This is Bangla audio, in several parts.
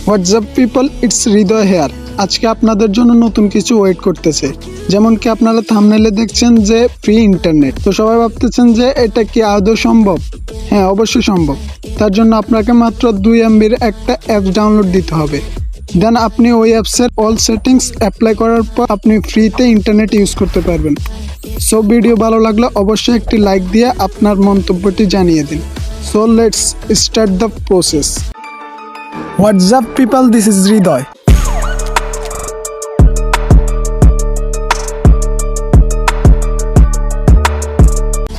WhatsApp people, it's Hriday here. আজকে আপনাদের জন্য নতুন কিছু ওয়েট করতেছে। যেমন কি আপনারা থাম্বনেলে দেখছেন যে ফ্রি ইন্টারনেট। তো সবাই ভাবতেছেন যে এটা কি আদৌ সম্ভব? হ্যাঁ, অবশ্যই সম্ভব। তার জন্য আপনাকে মাত্র 2 MBর একটা অ্যাপস ডাউনলোড দিতে হবে। দেন আপনি ওই অ্যাপসের অল সেটিংস অ্যাপ্লাই করার পর আপনি ফ্রিতে ইন্টারনেট ইউজ করতে পারবেন। সো ভিডিও ভালো লাগলে অবশ্যই একটি লাইক দিয়ে আপনার মন্তব্যটি জানিয়ে দিন। So let's start the process. WhatsApp people, this is Hriday.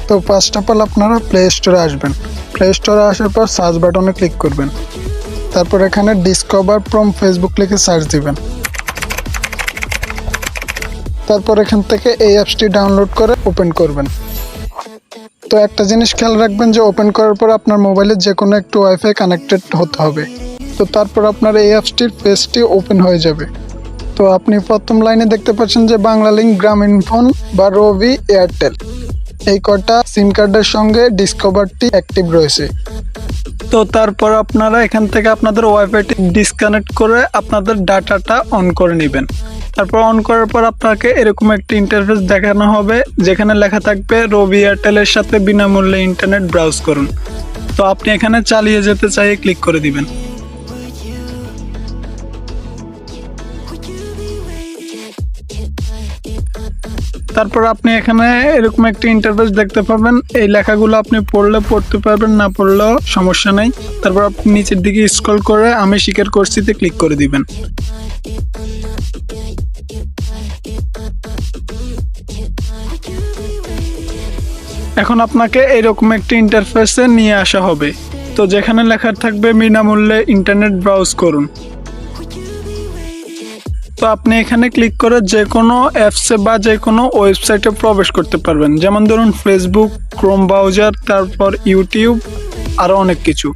তো ফার্স্ট অফ অল আপনারা প্লে স্টোরে আসবেন। প্লে স্টোরে আসার পর সার্চ বাটনে ক্লিক করবেন। তারপর এখানে ডিসকভার ফ্রম ফেসবুক লিখে সার্চ দিবেন। তারপর এখান থেকে এই অ্যাপসটি ডাউনলোড করে ওপেন করবেন। তো একটা জিনিস খেয়াল রাখবেন যে ওপেন করার পর আপনার মোবাইলে যে কোনো একটু ওয়াইফাই কানেক্টেড হতে হবে। তো তারপর আপনার এই অ্যাপসটির পেজটি ওপেন হয়ে যাবে। তো আপনি প্রথম লাইনে দেখতে পাচ্ছেন যে বাংলা লিঙ্ক, গ্রামীণ ফোন বা রবি, এয়ারটেল, এই কটা সিম কার্ডের সঙ্গে ডিসকভারটি অ্যাক্টিভ রয়েছে। তো তারপর আপনারা এখান থেকে আপনাদের ওয়াইফাইটি ডিসকানেক্ট করে আপনাদের ডাটাটা অন করে নেবেন। তারপর অন করার পর আপনাকে এরকম একটি ইন্টারফেস দেখানো হবে যেখানে লেখা থাকবে রবি এয়ারটেলের সাথে বিনামূল্যে ইন্টারনেট ব্রাউজ করুন। তো আপনি এখানে চালিয়ে যেতে চাইলে ক্লিক করে দিবেন। তারপর আপনি এখানে এরকম একটা ইন্টারফেস দেখতে পাবেন। এই লেখাগুলো আপনি পড়তে পারবেন, না পড়লেও সমস্যা নাই। তারপর আপনি নিচের দিকে স্ক্রল করে আমি স্বীকার করছিতে ক্লিক করে দিবেন। এখন আপনাকে এরকম একটি ইন্টারফেসে নিয়ে আসা হবে। তো যেখানে লেখা থাকবে বিনামূল্যে ইন্টারনেট ব্রাউজ করুন। তো আপনি এখানে ক্লিক করে যে কোনো অ্যাপসে বা যে কোনো ওয়েবসাইটে প্রবেশ করতে পারবেন। যেমন ধরুন ফেসবুক, ক্রোম ব্রাউজার, তারপর ইউটিউব, আরও অনেক কিছু।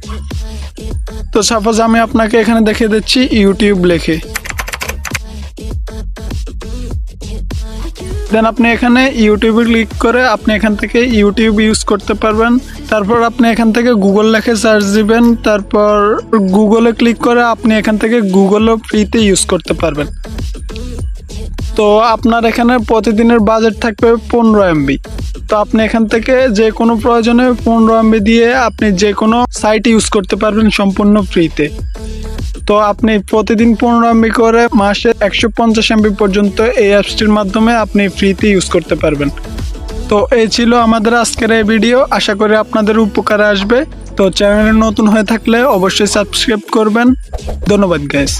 তো সাপোজ আমি আপনাকে এখানে দেখিয়ে দিচ্ছি ইউটিউব লিখে। দেন আপনি এখানে ইউটিউবে ক্লিক করে আপনি এখান থেকে ইউটিউব ইউজ করতে পারবেন। তারপর আপনি এখান থেকে গুগল লিখে সার্চ দিবেন। তারপর গুগলে ক্লিক করে আপনি এখান থেকে গুগলও ফ্রিতে ইউজ করতে পারবেন। তো আপনার এখানে প্রতিদিনের বাজেট থাকবে 15 MB। তো আপনি এখান থেকে যে কোনো প্রয়োজনে 15 MB দিয়ে আপনি যে কোনো সাইট ইউজ করতে পারবেন সম্পূর্ণ ফ্রিতে। তো আপনি প্রতিদিন 15 MB করে মাসে 150 MB পর্যন্ত এই অ্যাপসটির মাধ্যমে আপনি ফ্রিতে ইউজ করতে পারবেন। তো এই ছিল আমাদের আজকের এই ভিডিও। আশা করি আপনাদের উপকারে আসবে। তো চ্যানেলে নতুন হয়ে থাকলে অবশ্যই সাবস্ক্রাইব করবেন। ধন্যবাদ গাইস।